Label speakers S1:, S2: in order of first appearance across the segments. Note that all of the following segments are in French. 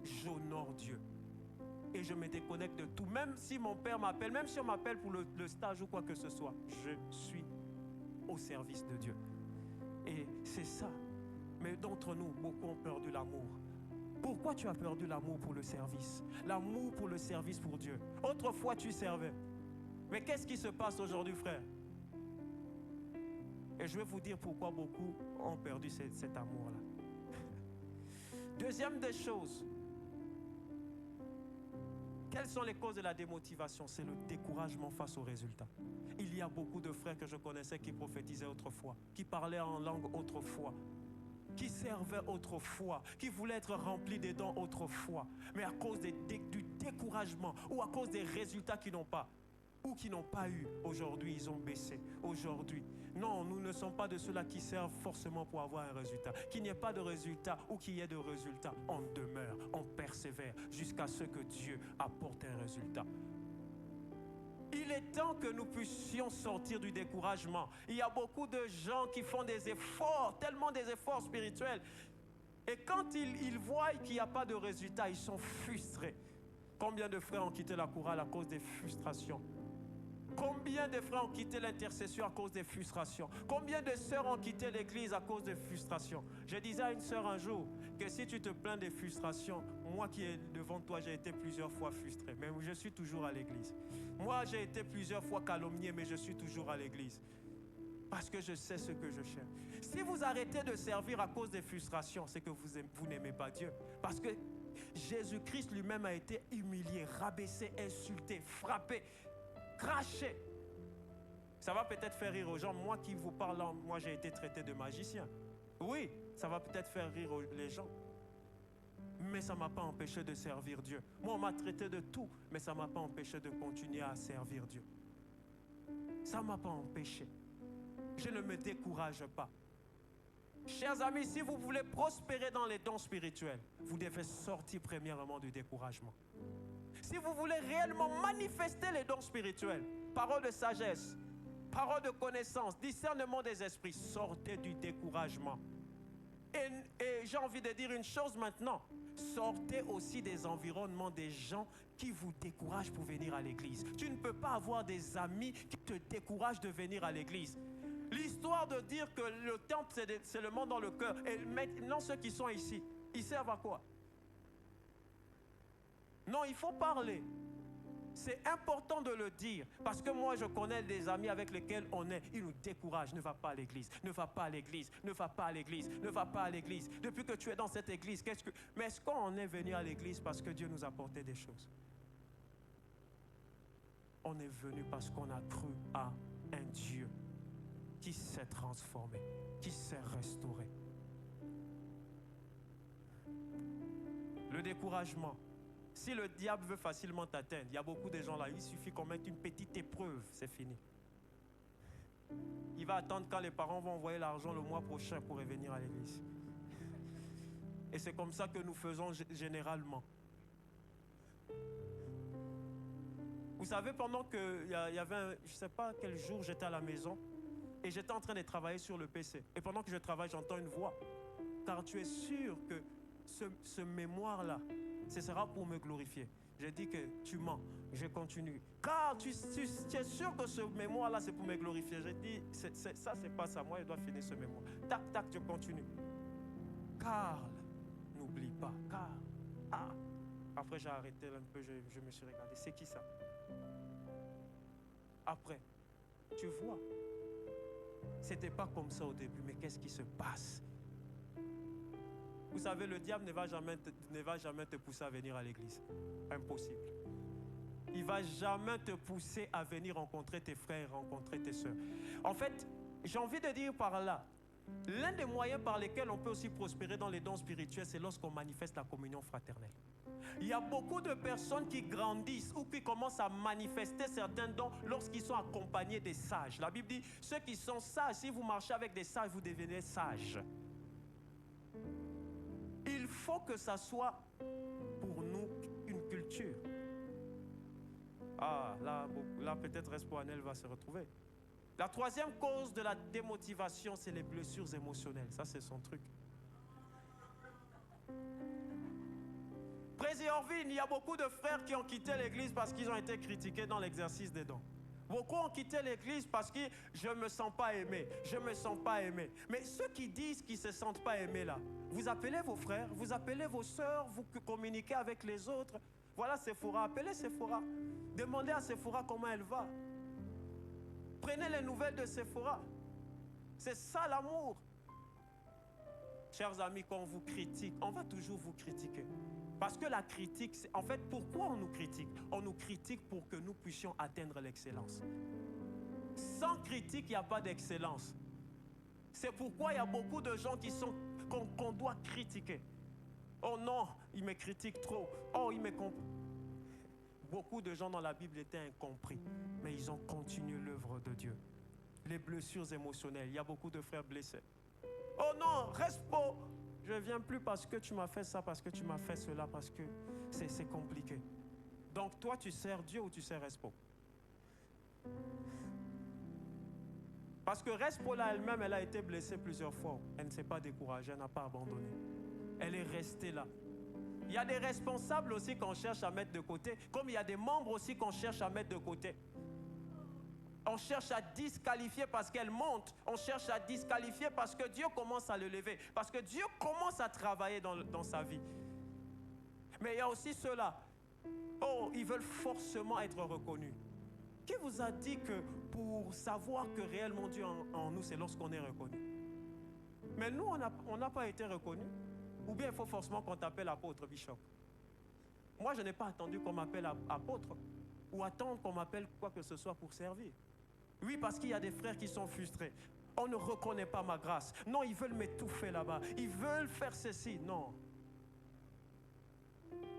S1: j'honore Dieu. Et je me déconnecte de tout. Même si mon père m'appelle, même si on m'appelle pour le stage ou quoi que ce soit, je suis au service de Dieu. Et c'est ça. Mais d'entre nous, beaucoup ont perdu l'amour. Pourquoi tu as perdu l'amour pour le service? L'amour pour le service pour Dieu. Autrefois, tu servais. Mais qu'est-ce qui se passe aujourd'hui, frère? Et je vais vous dire pourquoi beaucoup ont perdu cet amour-là. Deuxième des choses. Quelles sont les causes de la démotivation? C'est le découragement face aux résultats. Il y a beaucoup de frères que je connaissais qui prophétisaient autrefois, qui parlaient en langue autrefois, qui servaient autrefois, qui voulaient être remplis des dons autrefois. Mais à cause du découragement ou à cause des résultats qu'ils n'ont pas, ou qui n'ont pas eu, aujourd'hui ils ont baissé. Aujourd'hui, non, nous ne sommes pas de ceux-là qui servent forcément pour avoir un résultat. Qu'il n'y ait pas de résultat ou qu'il y ait de résultats, on demeure, on persévère jusqu'à ce que Dieu apporte un résultat. Il est temps que nous puissions sortir du découragement. Il y a beaucoup de gens qui font des efforts, tellement des efforts spirituels. Et quand ils voient qu'il n'y a pas de résultat, ils sont frustrés. Combien de frères ont quitté la chorale à cause des frustrations? Combien de frères ont quitté l'intercession à cause des frustrations? Combien de sœurs ont quitté l'église à cause des frustrations? Je disais à une sœur un jour que si tu te plains des frustrations, moi qui est devant toi, j'ai été plusieurs fois frustré, mais je suis toujours à l'église. Moi, j'ai été plusieurs fois calomnié, mais je suis toujours à l'église. Parce que je sais ce que je cherche. Si vous arrêtez de servir à cause des frustrations, c'est que vous n'aimez pas Dieu. Parce que Jésus-Christ lui-même a été humilié, rabaissé, insulté, frappé, craché. Ça va peut-être faire rire aux gens. Moi qui vous parle, moi j'ai été traité de magicien. Oui, ça va peut-être faire rire les gens. Mais ça ne m'a pas empêché de servir Dieu. Moi on m'a traité de tout, mais ça ne m'a pas empêché de continuer à servir Dieu. Ça ne m'a pas empêché. Je ne me décourage pas. Chers amis, si vous voulez prospérer dans les dons spirituels, vous devez sortir premièrement du découragement. Si vous voulez réellement manifester les dons spirituels, parole de sagesse, parole de connaissance, discernement des esprits, sortez du découragement. Et j'ai envie de dire une chose maintenant, sortez aussi des environnements des gens qui vous découragent pour venir à l'église. Tu ne peux pas avoir des amis qui te découragent de venir à l'église. L'histoire de dire que le temple c'est le monde dans le cœur, et maintenant ceux qui sont ici, ils servent à quoi? Non, il faut parler. C'est important de le dire. Parce que moi, je connais des amis avec lesquels on est. Ils nous découragent. Ne va pas à l'église. Ne va pas à l'église. Ne va pas à l'église. Ne va pas à l'église. Depuis que tu es dans cette église, qu'est-ce que... Mais est-ce qu'on est venu à l'église parce que Dieu nous a apporté des choses? On est venu parce qu'on a cru à un Dieu qui s'est transformé, qui s'est restauré. Le découragement. Si le diable veut facilement t'atteindre, il y a beaucoup de gens là, il suffit qu'on mette une petite épreuve, c'est fini. Il va attendre quand les parents vont envoyer l'argent le mois prochain pour revenir à l'église. Et c'est comme ça que nous faisons généralement. Vous savez, pendant qu'il y avait, je ne sais pas quel jour j'étais à la maison, et j'étais en train de travailler sur le PC. Et pendant que je travaille, j'entends une voix. Car tu es sûr que ce mémoire-là, ce sera pour me glorifier. J'ai dit que tu mens. Je continue. Car tu es sûr que ce mémoire-là, c'est pour me glorifier. J'ai dit, ça, c'est pas ça. Moi, je dois finir ce mémoire. Tac, tac, je continue. Carl, n'oublie pas. Carl. Ah. Après, j'ai arrêté un peu. Je me suis regardé. C'est qui ça? Après, tu vois. C'était pas comme ça au début, mais qu'est-ce qui se passe? Vous savez, le diable ne va jamais te pousser à venir à l'église. Impossible. Il ne va jamais te pousser à venir rencontrer tes frères, rencontrer tes soeurs. En fait, j'ai envie de dire par là, l'un des moyens par lesquels on peut aussi prospérer dans les dons spirituels, c'est lorsqu'on manifeste la communion fraternelle. Il y a beaucoup de personnes qui grandissent ou qui commencent à manifester certains dons lorsqu'ils sont accompagnés des sages. La Bible dit, ceux qui sont sages, si vous marchez avec des sages, vous devenez sages. Il faut que ça soit pour nous une culture. Ah, là peut-être Espoanel va se retrouver. La troisième cause de la démotivation, c'est les blessures émotionnelles. Ça, c'est son truc. Allez-y, Orville, il y a beaucoup de frères qui ont quitté l'église parce qu'ils ont été critiqués dans l'exercice des dons. Beaucoup ont quitté l'église parce que je ne me sens pas aimé, je ne me sens pas aimé. Mais ceux qui disent qu'ils ne se sentent pas aimés là, vous appelez vos frères, vous appelez vos sœurs, vous communiquez avec les autres. Voilà Sephora, appelez Sephora. Demandez à Sephora comment elle va. Prenez les nouvelles de Sephora. C'est ça l'amour. Chers amis, quand on vous critique, on va toujours vous critiquer. Parce que la critique, en fait, pourquoi on nous critique? On nous critique pour que nous puissions atteindre l'excellence. Sans critique, il n'y a pas d'excellence. C'est pourquoi il y a beaucoup de gens qu'on doit critiquer. Oh non, il me critique trop. Oh, il me comprend. Beaucoup de gens dans la Bible étaient incompris, mais ils ont continué l'œuvre de Dieu. Les blessures émotionnelles, il y a beaucoup de frères blessés. Oh non, reste pas. Je ne viens plus parce que tu m'as fait ça, parce que tu m'as fait cela, parce que c'est compliqué. Donc toi, tu sers Dieu ou tu sers Respo? Parce que Respo là elle-même, elle a été blessée plusieurs fois. Elle ne s'est pas découragée, elle n'a pas abandonné. Elle est restée là. Il y a des responsables aussi qu'on cherche à mettre de côté, comme il y a des membres aussi qu'on cherche à mettre de côté. On cherche à disqualifier parce qu'elle monte. On cherche à disqualifier parce que Dieu commence à le lever. Parce que Dieu commence à travailler dans sa vie. Mais il y a aussi ceux-là. Oh, ils veulent forcément être reconnus. Qui vous a dit que pour savoir que réellement Dieu en nous, c'est lorsqu'on est reconnu? Mais nous, on n'a pas été reconnus. Ou bien il faut forcément qu'on t'appelle apôtre, bishop. Moi, je n'ai pas attendu qu'on m'appelle apôtre. Ou attendre qu'on m'appelle quoi que ce soit pour servir. Oui, parce qu'il y a des frères qui sont frustrés. On ne reconnaît pas ma grâce. Non, ils veulent m'étouffer là-bas. Ils veulent faire ceci. Non.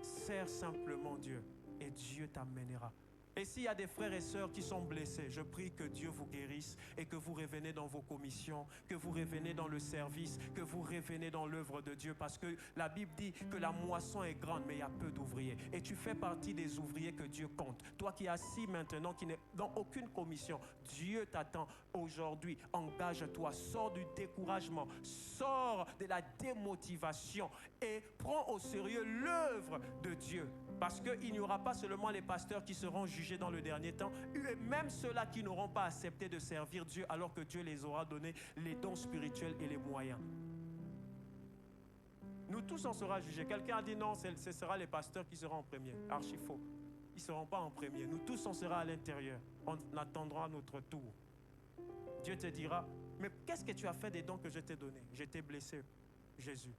S1: Sers simplement Dieu et Dieu t'amènera. Et s'il y a des frères et sœurs qui sont blessés, je prie que Dieu vous guérisse et que vous revenez dans vos commissions, que vous revenez dans le service, que vous revenez dans l'œuvre de Dieu. Parce que la Bible dit que la moisson est grande, mais il y a peu d'ouvriers. Et tu fais partie des ouvriers que Dieu compte. Toi qui es assis maintenant, qui n'est dans aucune commission, Dieu t'attend aujourd'hui. Engage-toi, sors du découragement, sors de la démotivation et prends au sérieux l'œuvre de Dieu. Parce qu'il n'y aura pas seulement les pasteurs qui seront jugés dans le dernier temps, et même ceux-là qui n'auront pas accepté de servir Dieu alors que Dieu les aura donné les dons spirituels et les moyens. Nous tous, on sera jugés. Quelqu'un a dit non, ce sera les pasteurs qui seront en premier. Archi faux. Ils ne seront pas en premier. Nous tous, on sera à l'intérieur. On attendra notre tour. Dieu te dira, mais qu'est-ce que tu as fait des dons que je t'ai donnés? J'étais blessé, Jésus.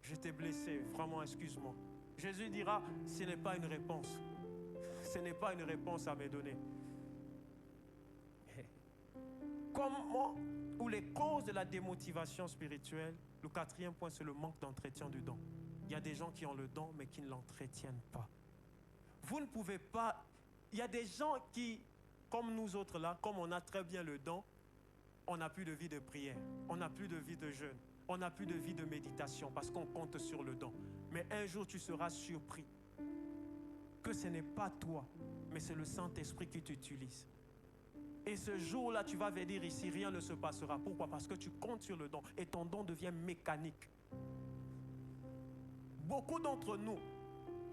S1: J'étais blessé, vraiment, excuse-moi. Jésus dira, ce n'est pas une réponse. Ce n'est pas une réponse à me donner. Comment, ou les causes de la démotivation spirituelle, le quatrième point, c'est le manque d'entretien du don. Il y a des gens qui ont le don, mais qui ne l'entretiennent pas. Vous ne pouvez pas... Il y a des gens qui, comme nous autres là, comme on a très bien le don, on n'a plus de vie de prière, on n'a plus de vie de jeûne, on n'a plus de vie de méditation parce qu'on compte sur le don. Mais un jour, tu seras surpris que ce n'est pas toi, mais c'est le Saint-Esprit qui t'utilise. Et ce jour-là, tu vas venir ici, rien ne se passera. Pourquoi? Parce que tu comptes sur le don et ton don devient mécanique. Beaucoup d'entre nous,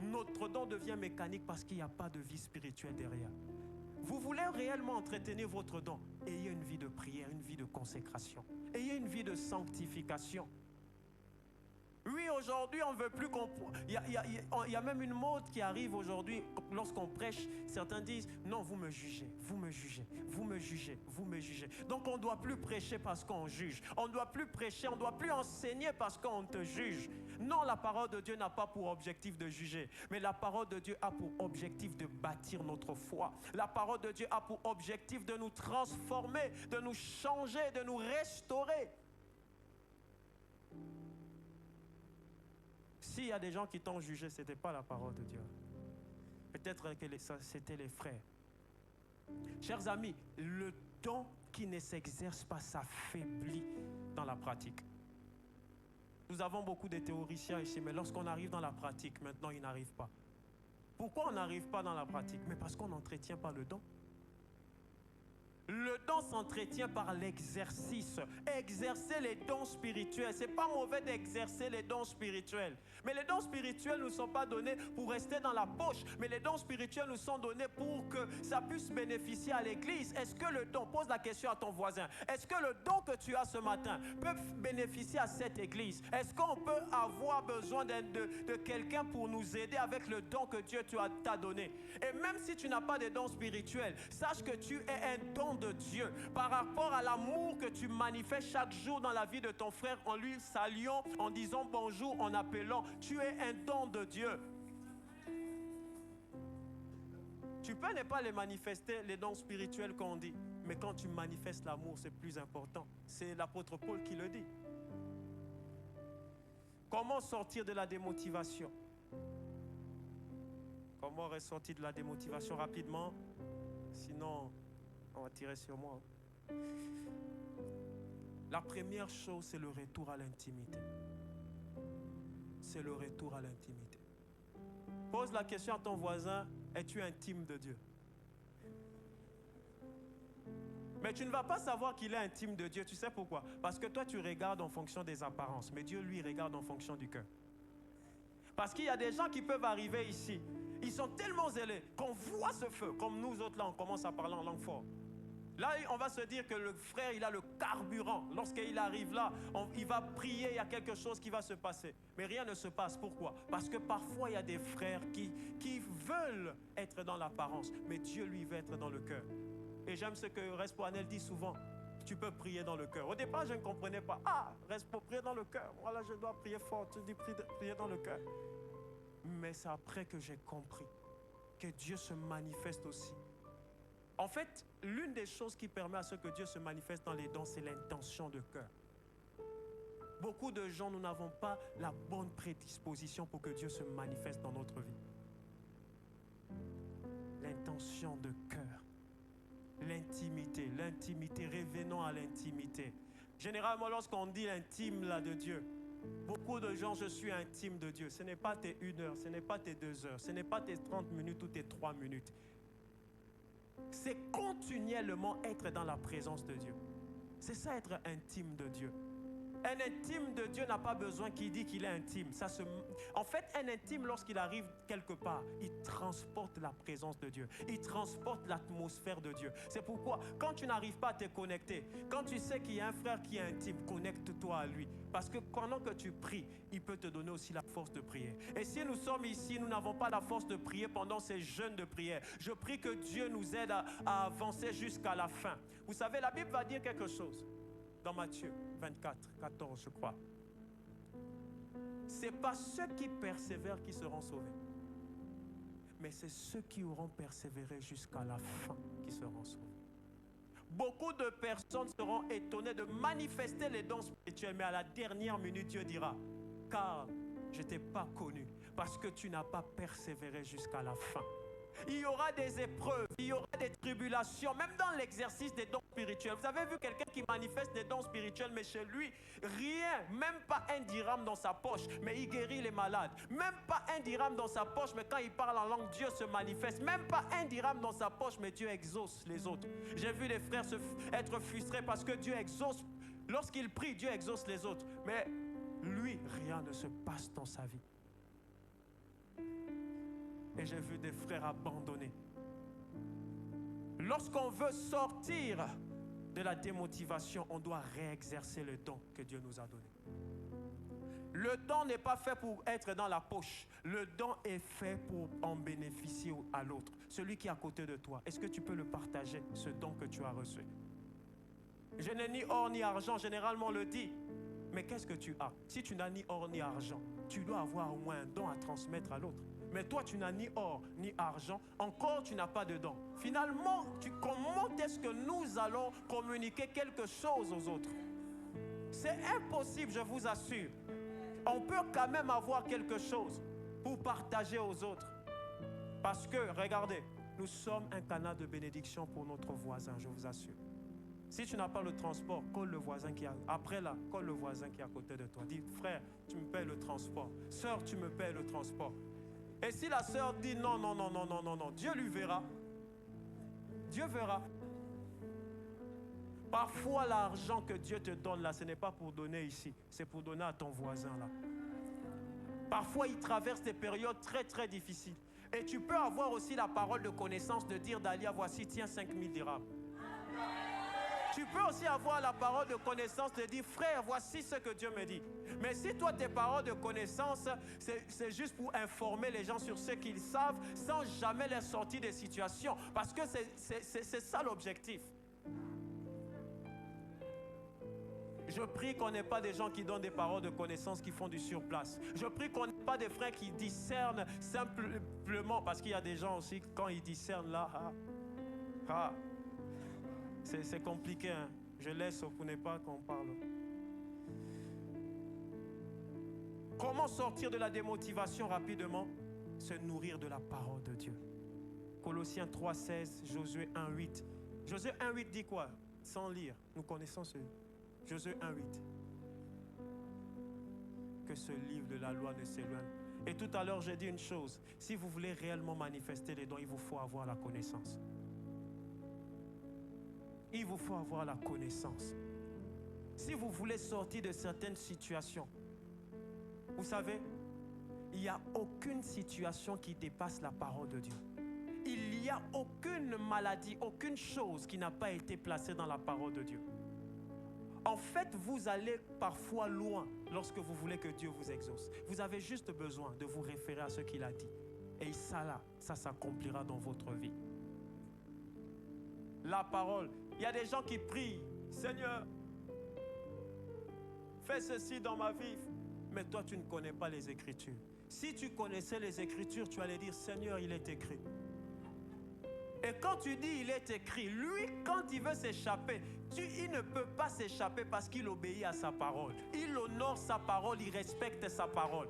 S1: notre don devient mécanique parce qu'il n'y a pas de vie spirituelle derrière. Vous voulez réellement entretenir votre don? Ayez une vie de prière, une vie de consécration. Ayez une vie de sanctification. Oui, aujourd'hui, on ne veut plus qu'on... Il y a même une mode qui arrive aujourd'hui. Lorsqu'on prêche, certains disent, non, vous me jugez, vous me jugez, vous me jugez, vous me jugez. Donc, on ne doit plus prêcher parce qu'on juge. On ne doit plus prêcher, on ne doit plus enseigner parce qu'on te juge. Non, la parole de Dieu n'a pas pour objectif de juger. Mais la parole de Dieu a pour objectif de bâtir notre foi. La parole de Dieu a pour objectif de nous transformer, de nous changer, de nous restaurer. S'il y a des gens qui t'ont jugé, ce n'était pas la parole de Dieu. Peut-être que c'était les frères. Chers amis, le don qui ne s'exerce pas s'affaiblit dans la pratique. Nous avons beaucoup de théoriciens ici, mais lorsqu'on arrive dans la pratique, maintenant, ils n'arrivent pas. Pourquoi on n'arrive pas dans la pratique? Mais parce qu'on n'entretient pas le don. Le don s'entretient par l'exercice. Exercer les dons spirituels. Ce n'est pas mauvais d'exercer les dons spirituels. Mais les dons spirituels ne sont pas donnés pour rester dans la poche. Mais les dons spirituels nous sont donnés pour que ça puisse bénéficier à l'église. Est-ce que le don, pose la question à ton voisin, est-ce que le don que tu as ce matin peut bénéficier à cette église? Est-ce qu'on peut avoir besoin de quelqu'un pour nous aider avec le don que Dieu t'a donné? Et même si tu n'as pas de dons spirituels, sache que tu es un don de Dieu par rapport à l'amour que tu manifestes chaque jour dans la vie de ton frère, en lui saluant, en disant bonjour, en appelant. Tu es un don de Dieu. Tu peux ne pas les manifester, les dons spirituels qu'on dit, mais quand tu manifestes l'amour, c'est plus important. C'est l'apôtre Paul qui le dit. Comment sortir de la démotivation? Comment ressortir de la démotivation rapidement? Sinon, on va tirer sur moi. La première chose, c'est le retour à l'intimité. C'est le retour à l'intimité. Pose la question à ton voisin, es-tu intime de Dieu? Mais tu ne vas pas savoir qu'il est intime de Dieu. Tu sais pourquoi? Parce que toi, tu regardes en fonction des apparences, mais Dieu, lui, regarde en fonction du cœur. Parce qu'il y a des gens qui peuvent arriver ici, ils sont tellement zélés qu'on voit ce feu, comme nous autres là, on commence à parler en langue forte. Là, on va se dire que le frère, il a le carburant. Lorsqu'il arrive là, il va prier, il y a quelque chose qui va se passer. Mais rien ne se passe. Pourquoi? Parce que parfois, il y a des frères qui veulent être dans l'apparence, mais Dieu, lui, veut être dans le cœur. Et j'aime ce que Respoanel dit souvent. Tu peux prier dans le cœur. Au départ, je ne comprenais pas. Ah, Respo, prier dans le cœur. Voilà, je dois prier fort. Tu dis prier dans le cœur. Mais c'est après que j'ai compris que Dieu se manifeste aussi. En fait, l'une des choses qui permet à ce que Dieu se manifeste dans les dons, c'est l'intention de cœur. Beaucoup de gens, nous n'avons pas la bonne prédisposition pour que Dieu se manifeste dans notre vie. L'intention de cœur. L'intimité, revenons à l'intimité. Généralement, lorsqu'on dit l'intime là de Dieu, beaucoup de gens, je suis intime de Dieu. Ce n'est pas tes 1 heure, ce n'est pas tes 2 heures, ce n'est pas tes 30 minutes ou tes 3 minutes. C'est continuellement être dans la présence de Dieu. C'est ça être intime de Dieu. Un intime de Dieu n'a pas besoin qu'il dise qu'il est intime. En fait, un intime, lorsqu'il arrive quelque part, il transporte la présence de Dieu. Il transporte l'atmosphère de Dieu. C'est pourquoi, quand tu n'arrives pas à te connecter, quand tu sais qu'il y a un frère qui est intime, connecte-toi à lui. Parce que pendant que tu pries, il peut te donner aussi la force de prier. Et si nous sommes ici, nous n'avons pas la force de prier pendant ces jeûnes de prière, je prie que Dieu nous aide à avancer jusqu'à la fin. Vous savez, la Bible va dire quelque chose. Dans Matthieu 24, 14, je crois. Ce n'est pas ceux qui persévèrent qui seront sauvés, mais c'est ceux qui auront persévéré jusqu'à la fin qui seront sauvés. Beaucoup de personnes seront étonnées de manifester les dons spirituels, mais à la dernière minute, Dieu dira, car je ne t'ai pas connu, parce que tu n'as pas persévéré jusqu'à la fin. Il y aura des épreuves, il y aura des tribulations, même dans l'exercice des dons spirituels. Vous avez vu quelqu'un qui manifeste des dons spirituels, mais chez lui, rien, même pas 1 dirham dans sa poche, mais il guérit les malades. Même pas 1 dirham dans sa poche, mais quand il parle en langue, Dieu se manifeste. Même pas 1 dirham dans sa poche, mais Dieu exauce les autres. J'ai vu les frères être frustrés parce que Dieu exauce. Lorsqu'il prie, Dieu exauce les autres. Mais lui, rien ne se passe dans sa vie. Et j'ai vu des frères abandonnés. Lorsqu'on veut sortir de la démotivation, on doit réexercer le don que Dieu nous a donné. Le don n'est pas fait pour être dans la poche. Le don est fait pour en bénéficier à l'autre. Celui qui est à côté de toi, est-ce que tu peux le partager, ce don que tu as reçu? Je n'ai ni or ni argent, généralement on le dit. Mais qu'est-ce que tu as? Si tu n'as ni or ni argent, tu dois avoir au moins un don à transmettre à l'autre. Mais toi, tu n'as ni or, ni argent. Encore, tu n'as pas de don. Finalement, comment est-ce que nous allons communiquer quelque chose aux autres? C'est impossible, je vous assure. On peut quand même avoir quelque chose pour partager aux autres. Parce que, regardez, nous sommes un canal de bénédiction pour notre voisin, je vous assure. Si tu n'as pas le transport, colle le voisin qui a... Après là, colle le voisin qui est à côté de toi. Dis, frère, tu me payes le transport. Sœur, tu me payes le transport. Et si la sœur dit non, Dieu lui verra. Dieu verra. Parfois, l'argent que Dieu te donne là, ce n'est pas pour donner ici, c'est pour donner à ton voisin là. Parfois, il traverse des périodes très très difficiles. Et tu peux avoir aussi la parole de connaissance de dire Dalia, voici, tiens 5000 dirhams. Tu peux aussi avoir la parole de connaissance de dire frère, voici ce que Dieu me dit. Mais si toi, tes paroles de connaissance, c'est juste pour informer les gens sur ce qu'ils savent sans jamais les sortir des situations. Parce que c'est ça l'objectif. Je prie qu'on n'ait pas des gens qui donnent des paroles de connaissance qui font du surplace. Je prie qu'on n'ait pas des frères qui discernent simplement, parce qu'il y a des gens aussi, quand ils discernent là, c'est compliqué. Hein? Je laisse pour ne pas qu'on parle. Comment sortir de la démotivation rapidement? Se nourrir de la parole de Dieu. Colossiens 3,16, Josué 1,8. Josué 1,8 dit quoi? Sans lire, nous connaissons ce Josué 1,8. Que ce livre de la loi ne s'éloigne. Et tout à l'heure, j'ai dit une chose. Si vous voulez réellement manifester les dons, il vous faut avoir la connaissance. Il vous faut avoir la connaissance. Si vous voulez sortir de certaines situations, vous savez, il n'y a aucune situation qui dépasse la parole de Dieu. Il n'y a aucune maladie, aucune chose qui n'a pas été placée dans la parole de Dieu. En fait, vous allez parfois loin lorsque vous voulez que Dieu vous exauce. Vous avez juste besoin de vous référer à ce qu'il a dit. Et ça là, ça s'accomplira dans votre vie. La parole. Il y a des gens qui prient, Seigneur, fais ceci dans ma vie. Mais toi, tu ne connais pas les Écritures. Si tu connaissais les Écritures, tu allais dire, Seigneur, il est écrit. Et quand tu dis il est écrit, lui, quand il veut s'échapper, il ne peut pas s'échapper parce qu'il obéit à sa parole. Il honore sa parole, il respecte sa parole.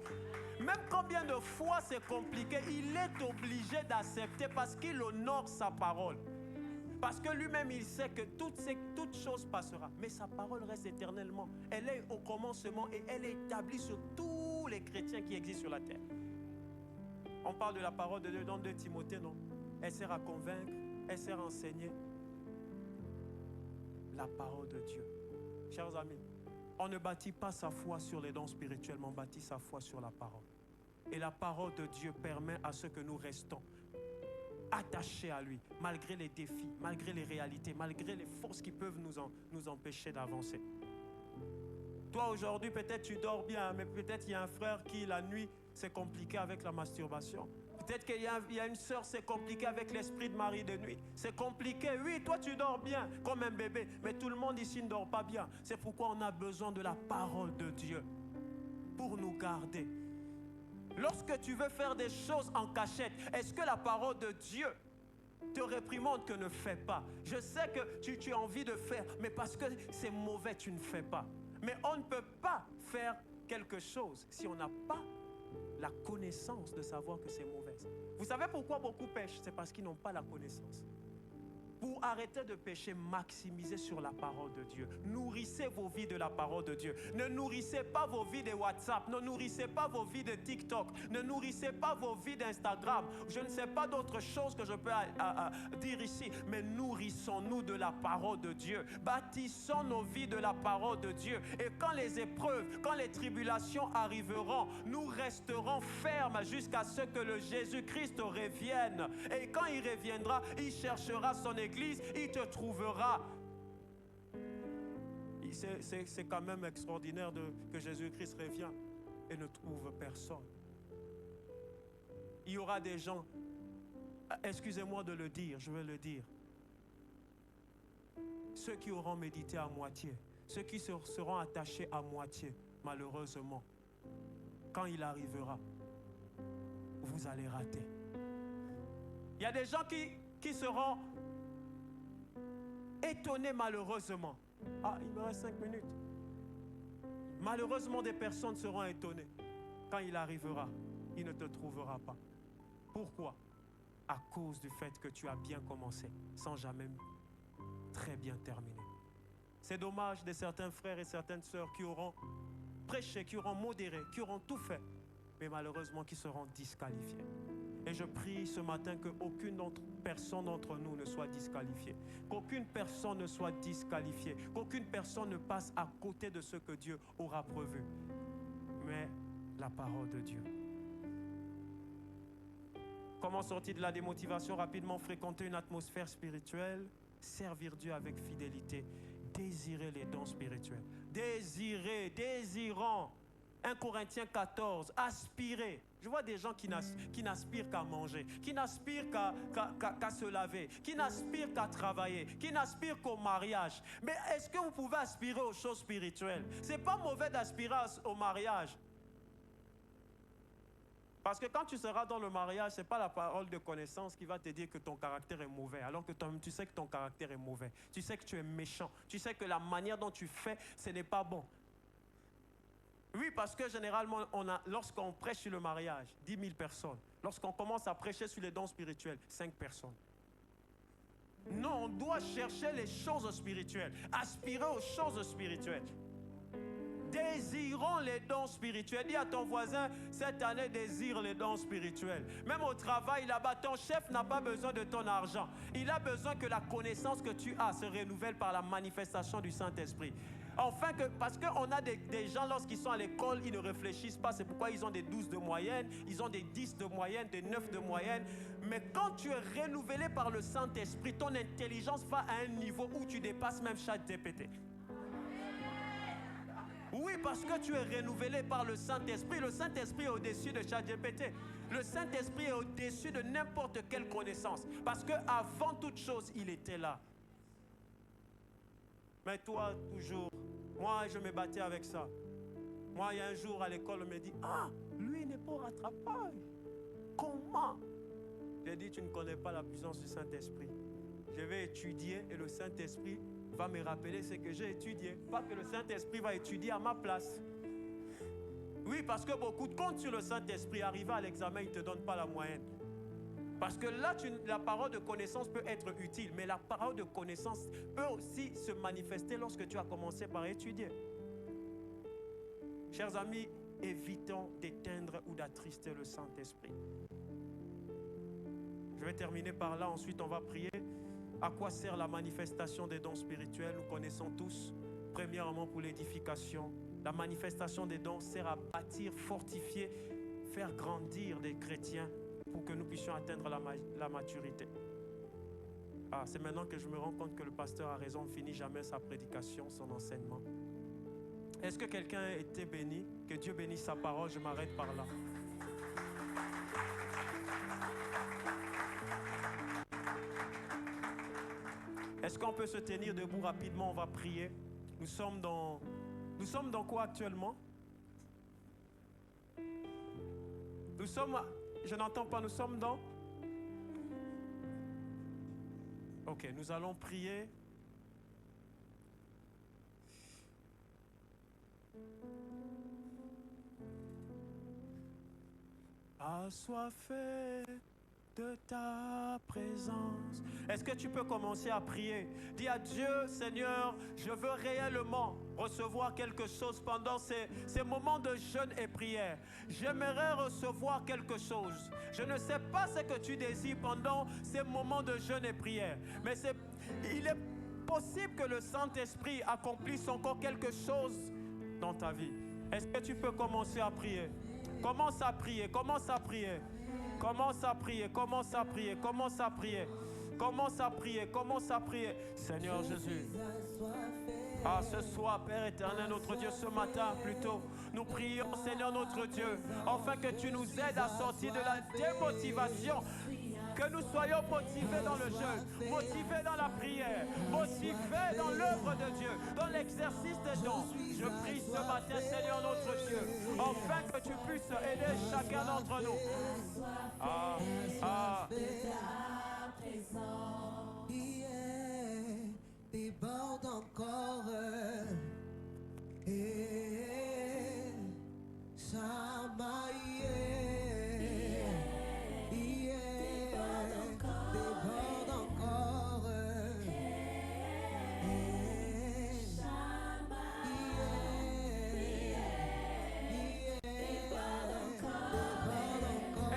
S1: Même combien de fois c'est compliqué, il est obligé d'accepter parce qu'il honore sa parole. Parce que lui-même, il sait que toute chose passera. Mais sa parole reste éternellement. Elle est au commencement et elle est établie sur tous les chrétiens qui existent sur la terre. On parle de la parole de Dieu dans 2 Timothée, non? Elle sert à convaincre, elle sert à enseigner. La parole de Dieu. Chers amis, on ne bâtit pas sa foi sur les dons spirituels, mais on bâtit sa foi sur la parole. Et la parole de Dieu permet à ce que nous restons attachés à lui, malgré les défis, malgré les réalités, malgré les forces qui peuvent nous empêcher d'avancer. Toi, aujourd'hui, peut-être tu dors bien, mais peut-être il y a un frère qui, la nuit, c'est compliqué avec la masturbation. Peut-être qu'il y a une sœur, c'est compliqué avec l'esprit de mari de nuit. C'est compliqué. Oui, toi, tu dors bien, comme un bébé. Mais tout le monde ici ne dort pas bien. C'est pourquoi on a besoin de la parole de Dieu pour nous garder. Lorsque tu veux faire des choses en cachette, est-ce que la parole de Dieu te réprimande que ne fais pas? Je sais que tu as envie de faire, mais parce que c'est mauvais, tu ne fais pas. Mais on ne peut pas faire quelque chose si on n'a pas la connaissance de savoir que c'est mauvais. Vous savez pourquoi beaucoup pêchent? C'est parce qu'ils n'ont pas la connaissance. Pour arrêter de pécher, maximisez sur la parole de Dieu. Nourrissez vos vies de la parole de Dieu. Ne nourrissez pas vos vies de WhatsApp. Ne nourrissez pas vos vies de TikTok. Ne nourrissez pas vos vies d'Instagram. Je ne sais pas d'autre chose que je peux dire ici. Mais nourrissons-nous de la parole de Dieu. Bâtissons nos vies de la parole de Dieu. Et quand les épreuves, quand les tribulations arriveront, nous resterons fermes jusqu'à ce que le Jésus-Christ revienne. Et quand il reviendra, il cherchera son église, il te trouvera. C'est quand même extraordinaire que Jésus-Christ revienne et ne trouve personne. Il y aura des gens, excusez-moi de le dire, je vais le dire, ceux qui auront médité à moitié, ceux qui seront attachés à moitié, malheureusement, quand il arrivera, vous allez rater. Il y a des gens qui seront étonnés malheureusement. Ah, il me reste 5 minutes. Malheureusement, des personnes seront étonnées. Quand il arrivera, il ne te trouvera pas. Pourquoi? À cause du fait que tu as bien commencé, sans jamais très bien terminer. C'est dommage de certains frères et certaines sœurs qui auront prêché, qui auront modéré, qui auront tout fait, mais malheureusement qui seront disqualifiés. Et je prie ce matin qu'aucune personne d'entre nous ne soit disqualifiée. Qu'aucune personne ne soit disqualifiée. Qu'aucune personne ne passe à côté de ce que Dieu aura prévu. Mais la parole de Dieu. Comment sortir de la démotivation rapidement? Fréquenter une atmosphère spirituelle, servir Dieu avec fidélité, désirer les dons spirituels. Désirant. 1 Corinthiens 14, aspirer. Je vois des gens qui n'aspirent qu'à manger, qui n'aspirent qu'à se laver, qui n'aspirent qu'à travailler, qui n'aspirent qu'au mariage. Mais est-ce que vous pouvez aspirer aux choses spirituelles? Ce n'est pas mauvais d'aspirer au mariage. Parce que quand tu seras dans le mariage, ce n'est pas la parole de connaissance qui va te dire que ton caractère est mauvais, alors que toi-même tu sais que ton caractère est mauvais. Tu sais que tu es méchant. Tu sais que la manière dont tu fais, ce n'est pas bon. Oui, parce que généralement, lorsqu'on prêche sur le mariage, 10 000 personnes. Lorsqu'on commence à prêcher sur les dons spirituels, 5 personnes. Non, on doit chercher les choses spirituelles, aspirer aux choses spirituelles. Désirons les dons spirituels. Dis à ton voisin, cette année, désire les dons spirituels. Même au travail, là-bas, ton chef n'a pas besoin de ton argent. Il a besoin que la connaissance que tu as se renouvelle par la manifestation du Saint-Esprit. Enfin, parce qu'on a des gens, lorsqu'ils sont à l'école, ils ne réfléchissent pas. C'est pourquoi ils ont des 12 de moyenne, ils ont des 10 de moyenne, des 9 de moyenne. Mais quand tu es renouvelé par le Saint-Esprit, ton intelligence va à un niveau où tu dépasses même ChatGPT. Oui, parce que tu es renouvelé par le Saint-Esprit. Le Saint-Esprit est au-dessus de ChatGPT. Le Saint-Esprit est au-dessus de n'importe quelle connaissance. Parce qu'avant toute chose, il était là. Mais toi, toujours, moi, je me battais avec ça. Moi, il y a un jour à l'école, on me dit, ah, lui n'est pas au rattrapage. Comment? J'ai dit, tu ne connais pas la puissance du Saint-Esprit. Je vais étudier et le Saint-Esprit va me rappeler ce que j'ai étudié. Pas que le Saint-Esprit va étudier à ma place. Oui, parce que beaucoup comptent sur le Saint-Esprit. Arrivé à l'examen, il ne te donne pas la moyenne. Parce que là, la parole de connaissance peut être utile, mais la parole de connaissance peut aussi se manifester lorsque tu as commencé par étudier. Chers amis, évitons d'éteindre ou d'attrister le Saint-Esprit. Je vais terminer par là, ensuite on va prier. À quoi sert la manifestation des dons spirituels? Nous connaissons tous. Premièrement, pour l'édification. La manifestation des dons sert à bâtir, fortifier, faire grandir des chrétiens pour que nous puissions atteindre la maturité. Ah, c'est maintenant que je me rends compte que le pasteur a raison, on ne finit jamais sa prédication, son enseignement. Est-ce que quelqu'un a été béni? Que Dieu bénisse sa parole, je m'arrête par là. Est-ce qu'on peut se tenir debout rapidement? On va prier. Nous sommes dans quoi actuellement? Nous sommes... Je n'entends pas, nous sommes dans... Ok, nous allons prier. Assoiffé de ta présence. Est-ce que tu peux commencer à prier? Dis à Dieu, Seigneur, je veux réellement recevoir quelque chose pendant ces moments de jeûne et prière. J'aimerais recevoir quelque chose. Je ne sais pas ce que tu désires pendant ces moments de jeûne et prière, mais il est possible que le Saint-Esprit accomplisse encore quelque chose dans ta vie. Est-ce que tu peux commencer à prier? Commence à prier, commence à prier. Commence à prier, commence à prier, commence à prier. Commence à prier, commence à prier. Seigneur Jésus. Ah, ce soir, Père éternel, notre Dieu, ce matin plutôt, nous prions, Seigneur notre Dieu, afin que tu nous aides à sortir de la démotivation. Que nous soyons motivés dans le jeûne, motivés dans la prière, motivés dans l'œuvre de Dieu, dans l'exercice des dons. Je prie ce matin, Seigneur notre Dieu, afin que tu puisses aider chacun d'entre nous.
S2: Déborde encore.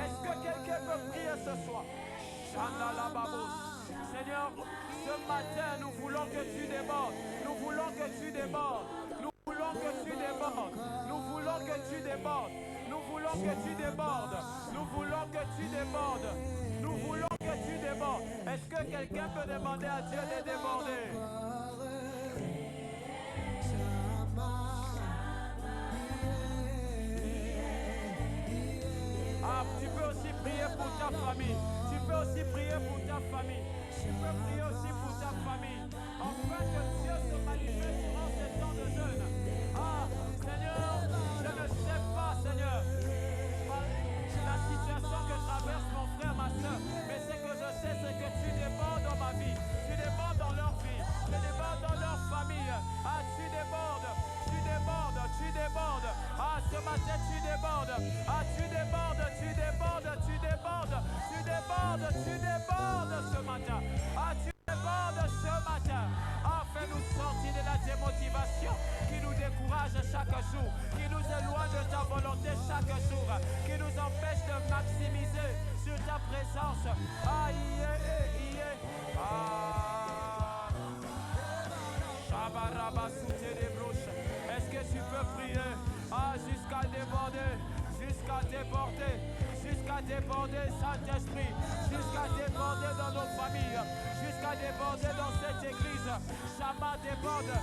S1: Est-ce que quelqu'un peut prier Seigneur, ce matin, nous voulons que tu débordes. Nous voulons que tu débordes. Nous voulons que tu débordes. Nous voulons que tu débordes. Nous voulons que tu débordes. Nous voulons que tu débordes. Nous voulons que tu débordes. Est-ce que quelqu'un peut demander à Dieu de déborder? Ah, tu peux aussi prier pour ta famille. Tu peux aussi prier pour ta famille. Tu peux prier aussi pour ta famille. Afin que Dieu se manifeste durant ces temps de jeûne. Ah, Seigneur, je ne sais pas, Seigneur, la situation que traverse mon frère, ma soeur. Mais ce que je sais, c'est que tu débordes dans ma vie. Tu débordes dans leur vie. Tu débordes dans leur famille. Ah, tu débordes. Tu débordes, tu débordes. Ah, ce matin, tu débordes. Ah, tu débordes, tu débordes, tu débordes. Tu débordes, tu débordes ce matin. Ah, tu débordes ce matin. Ah, fais-nous sortir de la démotivation qui nous décourage chaque jour, qui nous éloigne de ta volonté chaque jour, qui nous empêche de maximiser sur ta présence. Ah, est-ce que tu peux prier? Ah, jusqu'à déborder, jusqu'à déborder, jusqu'à déborder, Saint-Esprit, jusqu'à déborder dans nos familles, jusqu'à déborder dans cette église. Chama déborde,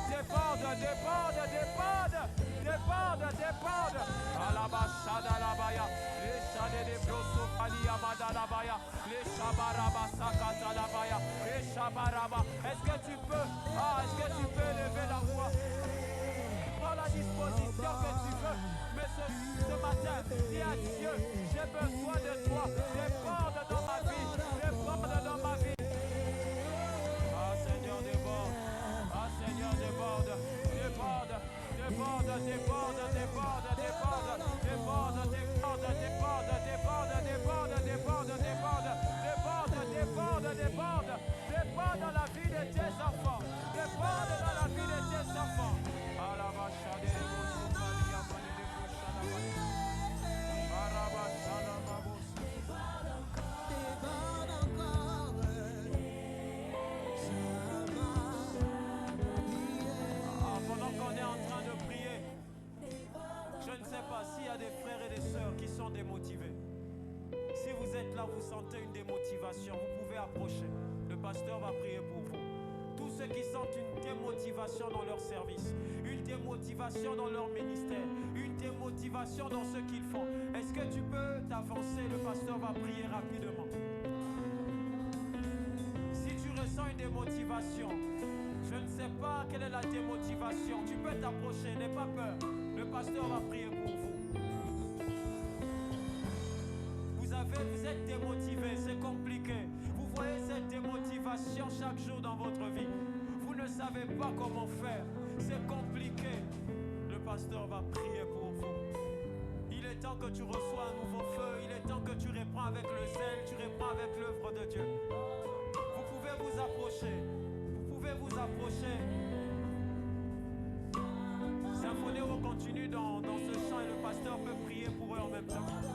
S1: déborde, déborde, déborde, déborde, déborde. Alabashada labaya, les chadés des brosso paliamada labaya, les chabaraba sakata labaya, les chabaraba. Est-ce que tu peux, est-ce que tu peux lever la voix? Prends la disposition que tu veux, mais ce matin, dis à Dieu, j'ai besoin de toi, déborde dans ma vie, déborde dans ma vie. Ah Seigneur, déborde, ah Seigneur, déborde, déborde, déborde, déborde, déborde, déborde, déborde, déborde, déborde, déborde, déborde, déborde, déborde, déborde, déborde, déborde dans la vie de tes enfants, déborde dans la vie de tes enfants. Pendant qu'on est en train de prier, je ne sais pas s'il y a des frères et des sœurs qui sont démotivés. Si vous êtes là, vous sentez une démotivation, vous pouvez approcher. Le pasteur va prier pour vous. Tous ceux qui sentent une démotivation dans leur service, une démotivation dans leur ministère, une démotivation dans ce qu'ils font, est-ce que tu peux t'avancer? Le pasteur va prier rapidement. Si tu ressens une démotivation, je ne sais pas quelle est la démotivation, tu peux t'approcher, n'aie pas peur. Le pasteur va prier pour vous. Vous êtes démotivé, c'est compliqué. Vous voyez cette démotivation chaque jour dans votre vie. Vous ne savez pas comment faire. C'est compliqué. Le pasteur va prier pour vous. Il est temps que tu reçois un nouveau feu. Il est temps que tu reprends avec le zèle, tu reprends avec l'œuvre de Dieu. Vous pouvez vous approcher. Vous pouvez vous approcher. Symphonie continue dans ce chant et le pasteur peut prier pour eux en même temps.